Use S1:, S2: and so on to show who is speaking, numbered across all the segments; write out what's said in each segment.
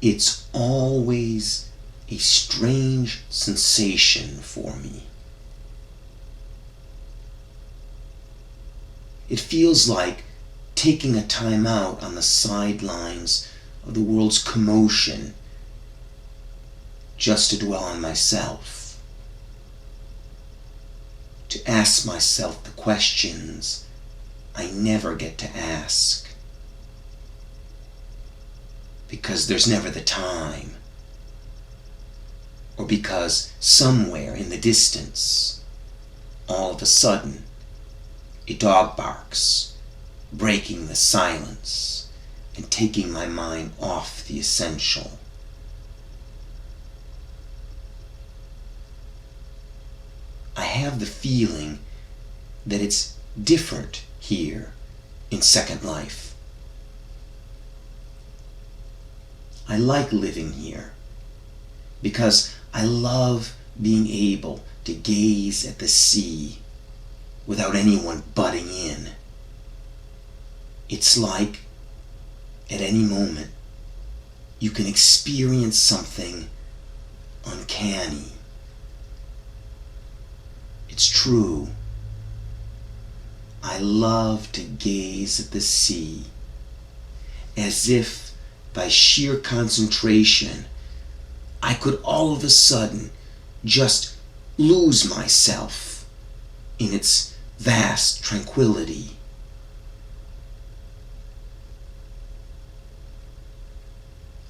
S1: It's always a strange sensation for me. It feels like taking a time out on the sidelines of the world's commotion just to dwell on myself, to ask myself the questions I never get to ask, because there's never the time, or because somewhere in the distance, all of a sudden, a dog barks, breaking the silence and taking my mind off the essential. I have the feeling that it's different here in Second Life. I like living here because I love being able to gaze at the sea without anyone butting in. It's like at any moment you can experience something uncanny. It's true. I love to gaze at the sea as if by sheer concentration I could all of a sudden just lose myself in its vast tranquility.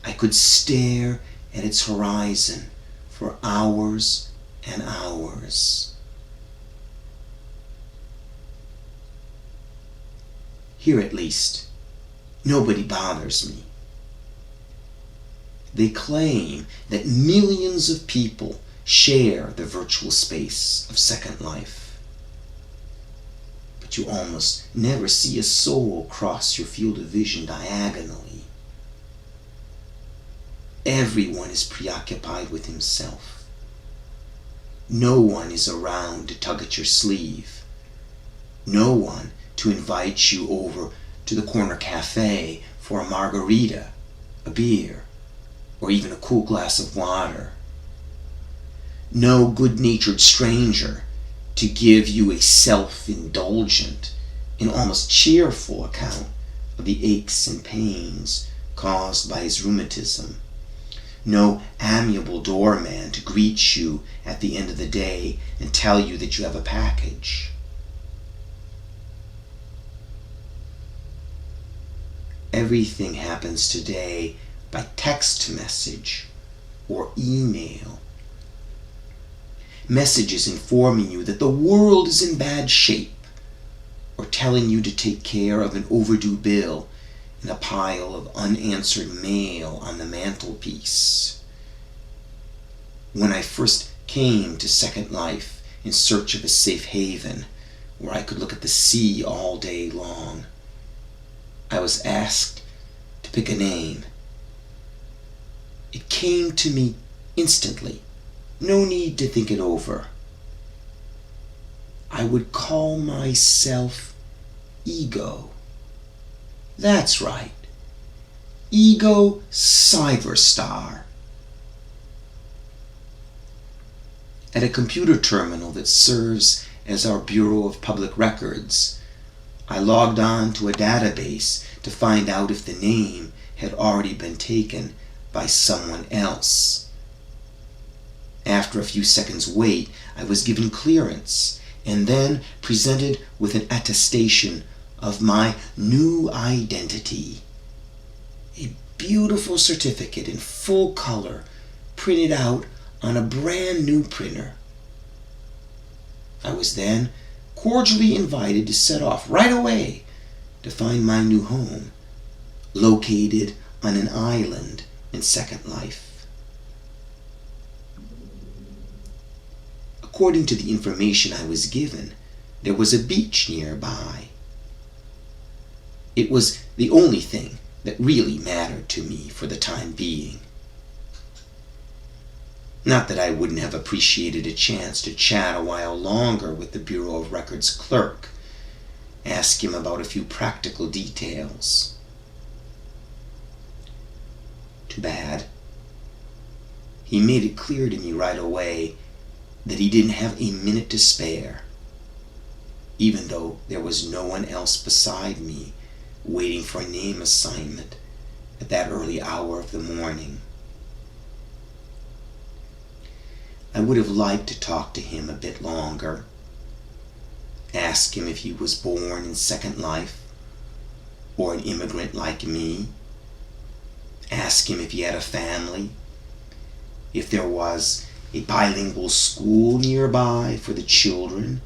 S1: I could stare at its horizon for hours and hours. Here at least, nobody bothers me. They claim that millions of people share the virtual space of Second Life. But you almost never see a soul cross your field of vision diagonally. Everyone is preoccupied with himself. No one is around to tug at your sleeve. No one to invite you over to the corner cafe for a margarita, a beer, or even a cool glass of water. No good-natured stranger to give you a self-indulgent and almost cheerful account of the aches and pains caused by his rheumatism. No amiable doorman to greet you at the end of the day and tell you that you have a package. Everything happens today by text message or email. Messages informing you that the world is in bad shape, or telling you to take care of an overdue bill and a pile of unanswered mail on the mantelpiece. When I first came to Second Life in search of a safe haven where I could look at the sea all day long, I was asked to pick a name. It came to me instantly, no need to think it over. I would call myself Ego. That's right. Ego CYBERSTAR. At a computer terminal that serves as our Bureau of Public Records, I logged on to a database to find out if the name had already been taken by someone else. After a few seconds' wait, I was given clearance and then presented with an attestation of my new identity. A beautiful certificate in full color, printed out on a brand new printer. I was then cordially invited to set off right away to find my new home, located on an island in Second Life. According to the information I was given, there was a beach nearby. It was the only thing that really mattered to me for the time being. Not that I wouldn't have appreciated a chance to chat a while longer with the Bureau of Records clerk, ask him about a few practical details. Too bad. He made it clear to me right away that he didn't have a minute to spare, even though there was no one else beside me waiting for a name assignment at that early hour of the morning. I would have liked to talk to him a bit longer, ask him if he was born in Second Life or an immigrant like me, ask him if he had a family, if there was a bilingual school nearby for the children,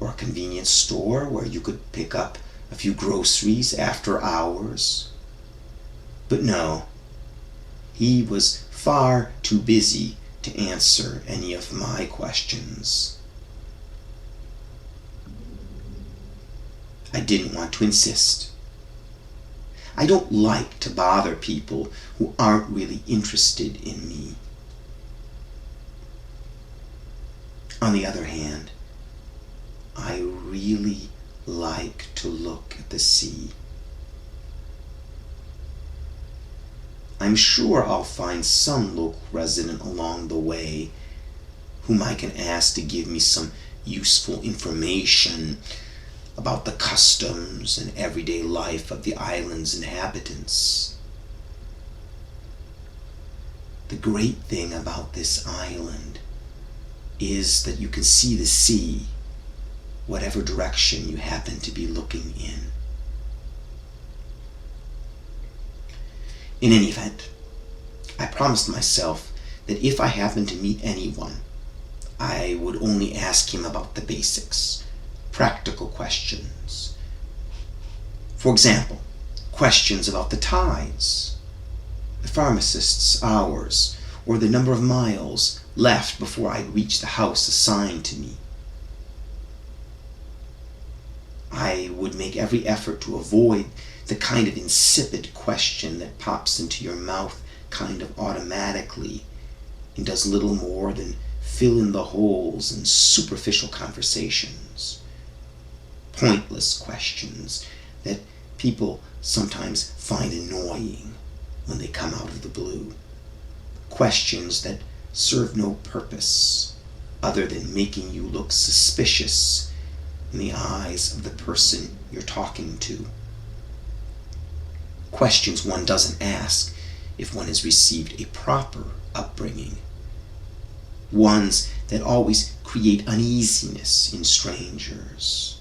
S1: or a convenience store where you could pick up a few groceries after hours. But no, he was far too busy to answer any of my questions. I didn't want to insist. I don't like to bother people who aren't really interested in me. On the other hand, I really like to look at the sea. I'm sure I'll find some local resident along the way whom I can ask to give me some useful information about the customs and everyday life of the island's inhabitants. The great thing about this island is that you can see the sea whatever direction you happen to be looking in. In any event, I promised myself that if I happened to meet anyone, I would only ask him about the basics, practical questions. For example, questions about the tides, the pharmacist's hours, or the number of miles left before I'd reach the house assigned to me. I would make every effort to avoid the kind of insipid question that pops into your mouth kind of automatically and does little more than fill in the holes in superficial conversations. Pointless questions that people sometimes find annoying when they come out of the blue. Questions that serve no purpose other than making you look suspicious in the eyes of the person you're talking to. Questions one doesn't ask if one has received a proper upbringing. Ones that always create uneasiness in strangers,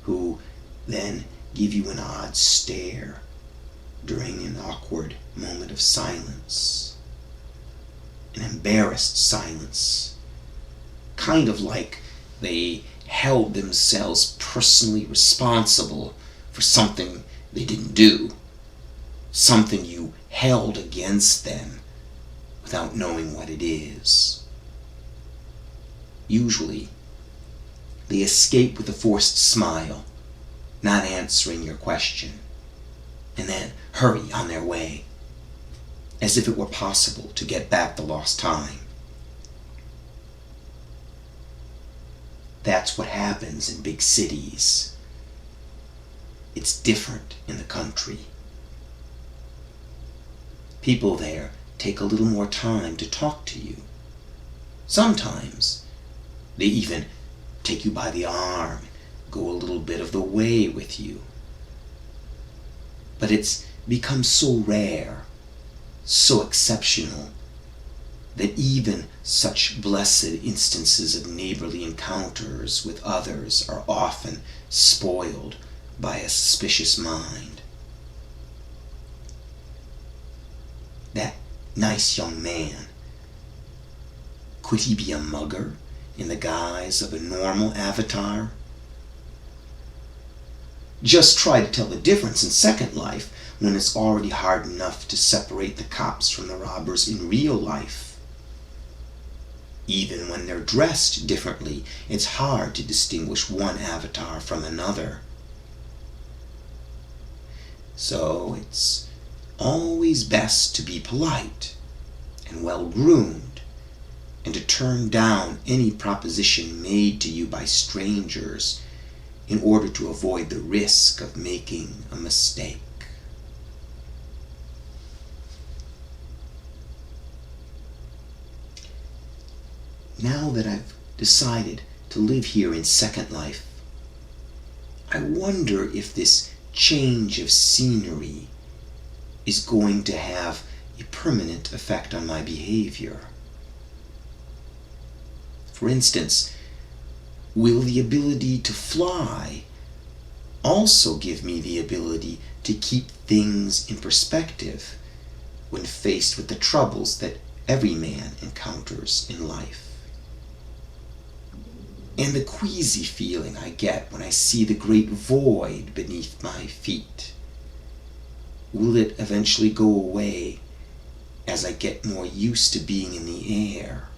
S1: who then give you an odd stare during an awkward moment of silence. An embarrassed silence, kind of like they held themselves personally responsible for something they didn't do, something you held against them without knowing what it is. Usually, they escape with a forced smile, not answering your question, and then hurry on their way, as if it were possible to get back the lost time. That's what happens in big cities. It's different in the country. People there take a little more time to talk to you. Sometimes they even take you by the arm, go a little bit of the way with you. But it's become so rare, so exceptional, that even such blessed instances of neighborly encounters with others are often spoiled by a suspicious mind. That nice young man, could he be a mugger in the guise of a normal avatar? Just try to tell the difference in Second Life when it's already hard enough to separate the cops from the robbers in real life. Even when they're dressed differently, it's hard to distinguish one avatar from another. So it's always best to be polite and well-groomed, and to turn down any proposition made to you by strangers in order to avoid the risk of making a mistake. now that I've decided to live here in Second Life, I wonder if this change of scenery is going to have a permanent effect on my behavior. For instance, will the ability to fly also give me the ability to keep things in perspective when faced with the troubles that every man encounters in life? And the queasy feeling I get when I see the great void beneath my feet, will it eventually go away as I get more used to being in the air?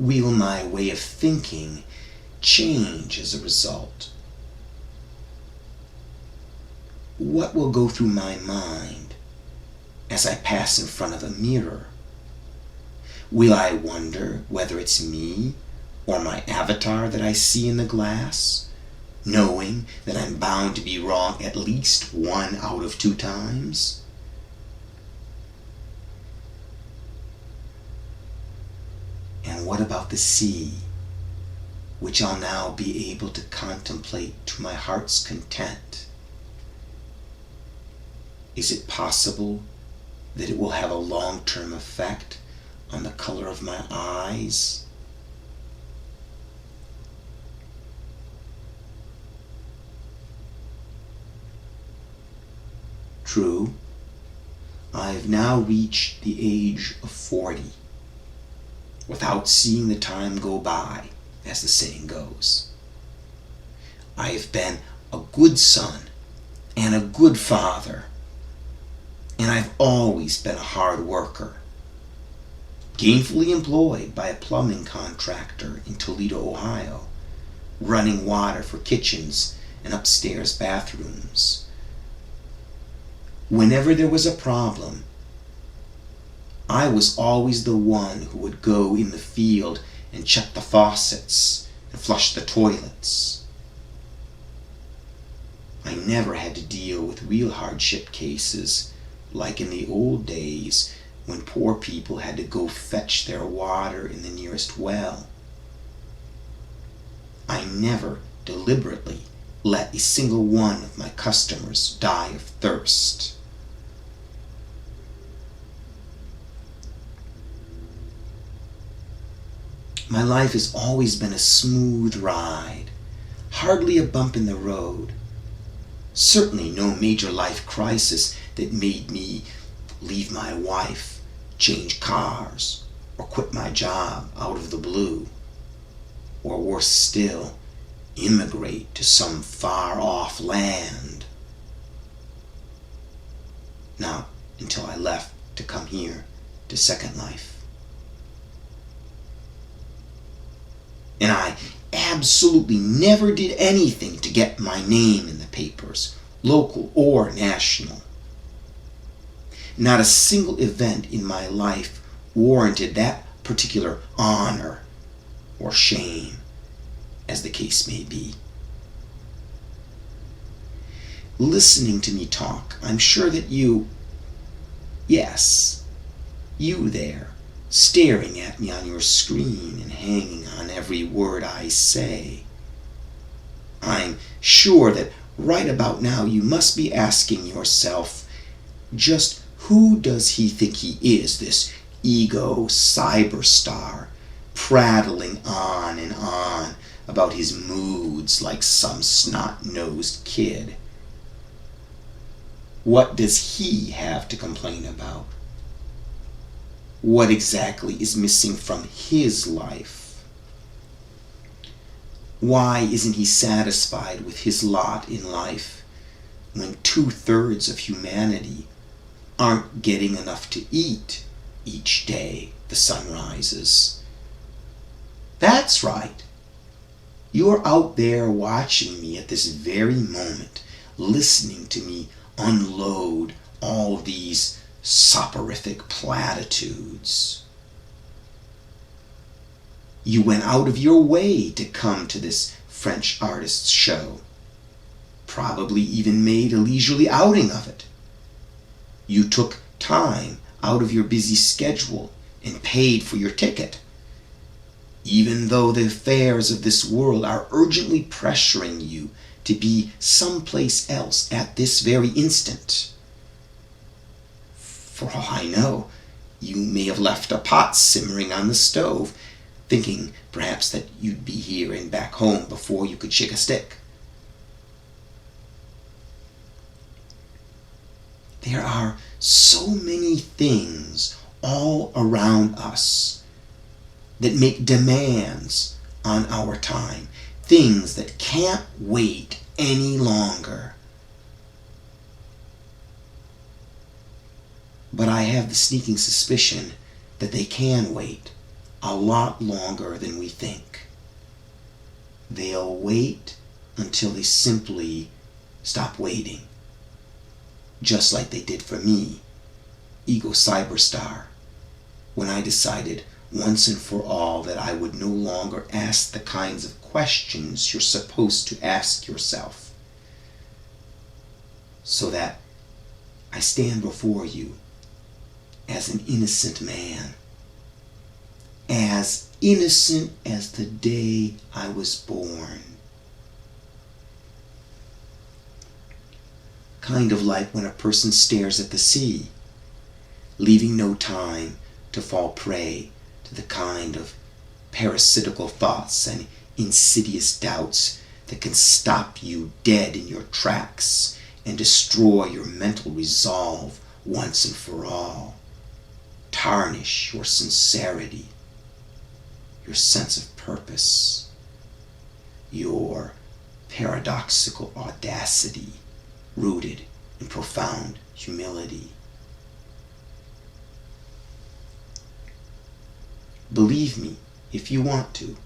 S1: Will my way of thinking change as a result? What will go through my mind as I pass in front of a mirror? Will I wonder whether it's me or my avatar that I see in the glass, knowing that I'm bound to be wrong at least 1 out of 2 times? And what about the sea, which I'll now be able to contemplate to my heart's content? Is it possible that it will have a long-term effect on the color of my eyes? True, I've now reached the age of 40, without seeing the time go by, as the saying goes. I have been a good son and a good father, and I've always been a hard worker, gainfully employed by a plumbing contractor in Toledo, Ohio, running water for kitchens and upstairs bathrooms. Whenever there was a problem, I was always the one who would go in the field and check the faucets and flush the toilets. I never had to deal with real hardship cases like in the old days when poor people had to go fetch their water in the nearest well. I never deliberately let a single one of my customers die of thirst. My life has always been a smooth ride, hardly a bump in the road. Certainly no major life crisis that made me leave my wife, change cars, or quit my job out of the blue. Or worse still, immigrate to some far-off land. Not until I left to come here to Second Life. And I absolutely never did anything to get my name in the papers, local or national. Not a single event in my life warranted that particular honor or shame, as the case may be. Listening to me talk, I'm sure that you, yes, you there, staring at me on your screen and hanging on every word I say, I'm sure that right about now you must be asking yourself, just who does he think he is, this ego CYBERSTAR, prattling on and on about his moods like some snot-nosed kid? What does he have to complain about? What exactly is missing from his life? Why isn't he satisfied with his lot in life when 2/3 of humanity aren't getting enough to eat each day the sun rises? That's right. You're out there watching me at this very moment, listening to me unload all these soporific platitudes. You went out of your way to come to this French artist's show, probably even made a leisurely outing of it. You took time out of your busy schedule and paid for your ticket, even though the affairs of this world are urgently pressuring you to be someplace else at this very instant. For all I know, you may have left a pot simmering on the stove, thinking perhaps that you'd be here and back home before you could shake a stick. There are so many things all around us that make demands on our time, things that can't wait any longer. But I have the sneaking suspicion that they can wait a lot longer than we think. They'll wait until they simply stop waiting. Just like they did for me, ego CYBERSTAR, when I decided once and for all that I would no longer ask the kinds of questions you're supposed to ask yourself, so that I stand before you as an innocent man, as innocent as the day I was born. Kind of like when a person stares at the sea, leaving no time to fall prey to the kind of parasitical thoughts and insidious doubts that can stop you dead in your tracks and destroy your mental resolve once and for all, tarnish your sincerity, your sense of purpose, your paradoxical audacity rooted in profound humility. Believe me if you want to.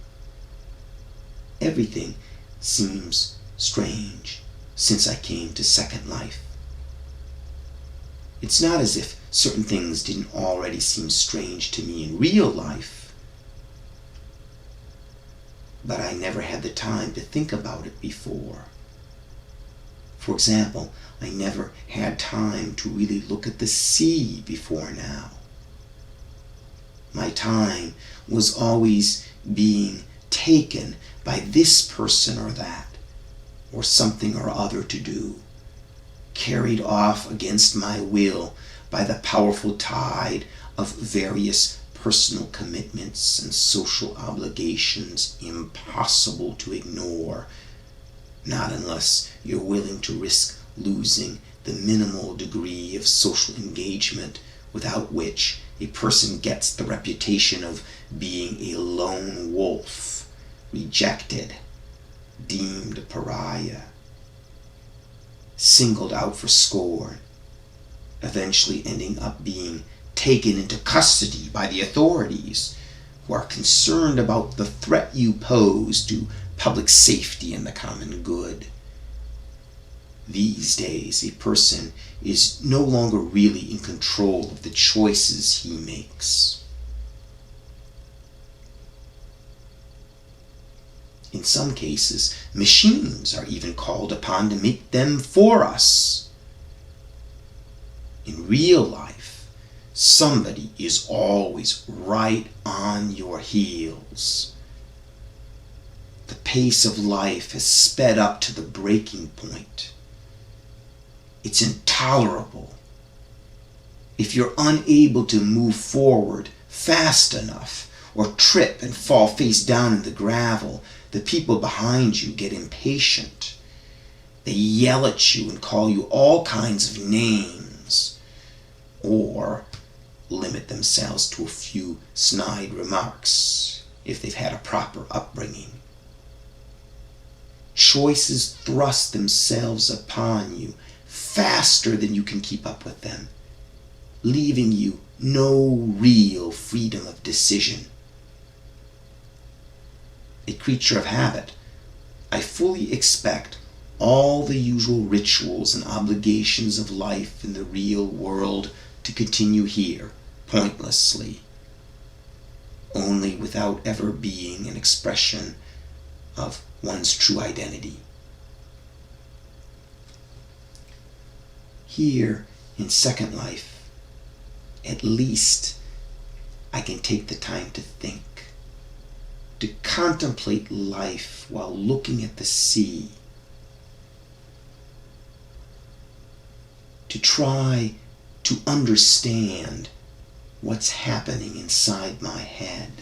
S1: Everything seems strange since I came to Second Life. It's not as if certain things didn't already seem strange to me in real life, but I never had the time to think about it before. For example, I never had time to really look at the sea before now. My time was always being taken by this person or that, or something or other to do, carried off against my will by the powerful tide of various personal commitments and social obligations impossible to ignore, not unless you're willing to risk losing the minimal degree of social engagement without which a person gets the reputation of being a lone wolf, rejected, deemed a pariah, singled out for scorn, eventually ending up being taken into custody by the authorities, who are concerned about the threat you pose to public safety and the common good. These days, a person is no longer really in control of the choices he makes. In some cases, machines are even called upon to make them for us. In real life, somebody is always right on your heels. The pace of life has sped up to the breaking point. It's intolerable. If you're unable to move forward fast enough, or trip and fall face down in the gravel, the people behind you get impatient. They yell at you and call you all kinds of names, or limit themselves to a few snide remarks if they've had a proper upbringing. Choices thrust themselves upon you faster than you can keep up with them, leaving you no real freedom of decision. A creature of habit, I fully expect all the usual rituals and obligations of life in the real world to continue here, pointlessly, only without ever being an expression of one's true identity. Here in Second Life, at least, I can take the time to think, to contemplate life while looking at the sea, to try to understand what's happening inside my head.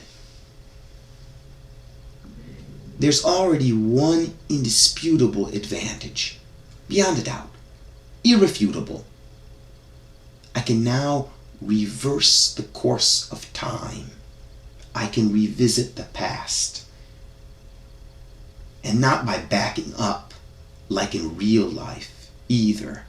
S1: There's already one indisputable advantage, beyond a doubt, irrefutable. I can now reverse the course of time. I can revisit the past. And not by backing up like in real life either,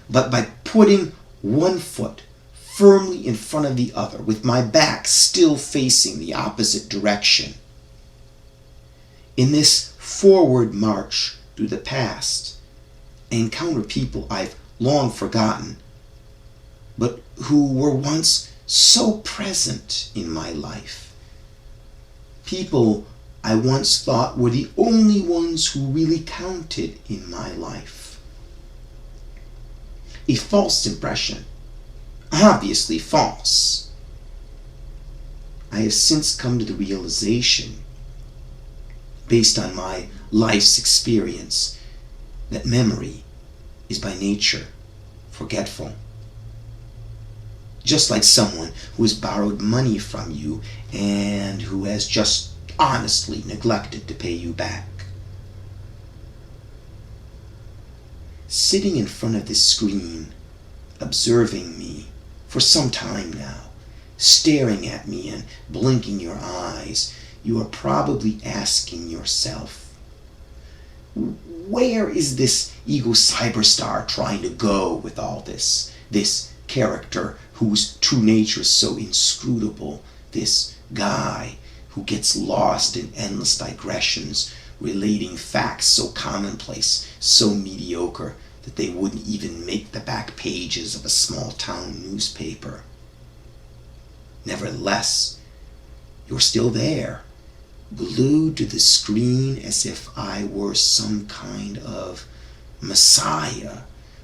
S1: but by putting one foot firmly in front of the other with my back still facing the opposite direction. In this forward march through the past, I encounter people I've long forgotten, but who were once so present in my life. People I once thought were the only ones who really counted in my life. A false impression, obviously false. I have since come to the realization, based on my life's experience, that memory is by nature forgetful. Just like someone who has borrowed money from you and who has just honestly neglected to pay you back. Sitting in front of this screen, observing me for some time now, staring at me and blinking your eyes, you are probably asking yourself, where is this ego cyberstar trying to go with all this? This character whose true nature is so inscrutable, this guy who gets lost in endless digressions, relating facts so commonplace, so mediocre, that they wouldn't even make the back pages of a small town newspaper. Nevertheless, you're still there, glued to the screen as if I were some kind of Messiah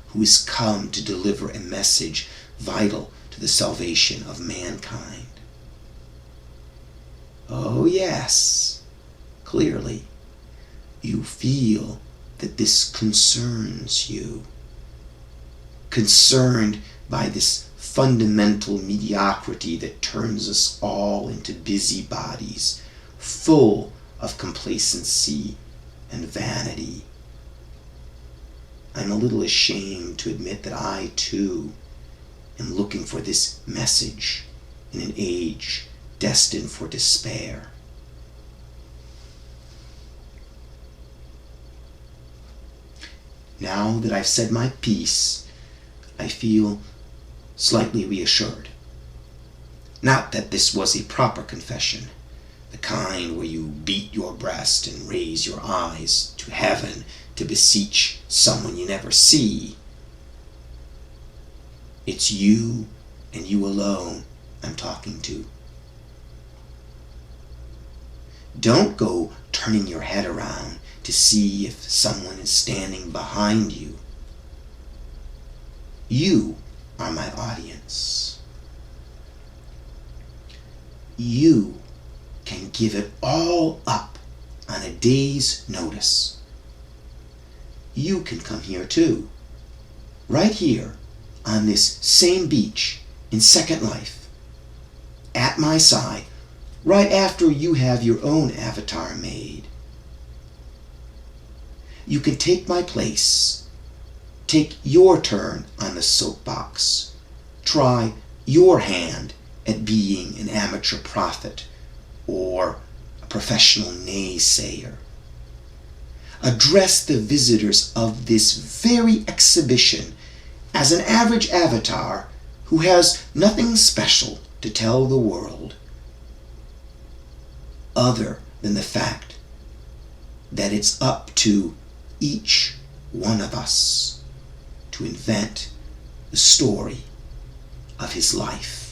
S1: who has come to deliver a message vital to the salvation of mankind. Oh yes, clearly, you feel that this concerns you. Concerned by this fundamental mediocrity that turns us all into busybodies, full of complacency and vanity. I'm a little ashamed to admit that I, too, am looking for this message in an age destined for despair. Now that I've said my piece, I feel slightly reassured. Not that this was a proper confession, the kind where you beat your breast and raise your eyes to heaven to beseech someone you never see. It's you and you alone I'm talking to. Don't go turning your head around to see if someone is standing behind you. You are my audience. You can give it all up on a day's notice. You can come here too, right here on this same beach in Second Life, at my side, right after you have your own avatar made. You can take my place, take your turn on the soapbox, try your hand at being an amateur prophet or a professional naysayer. Address the visitors of this very exhibition as an average avatar who has nothing special to tell the world, other than the fact that it's up to each one of us to invent the story of his life.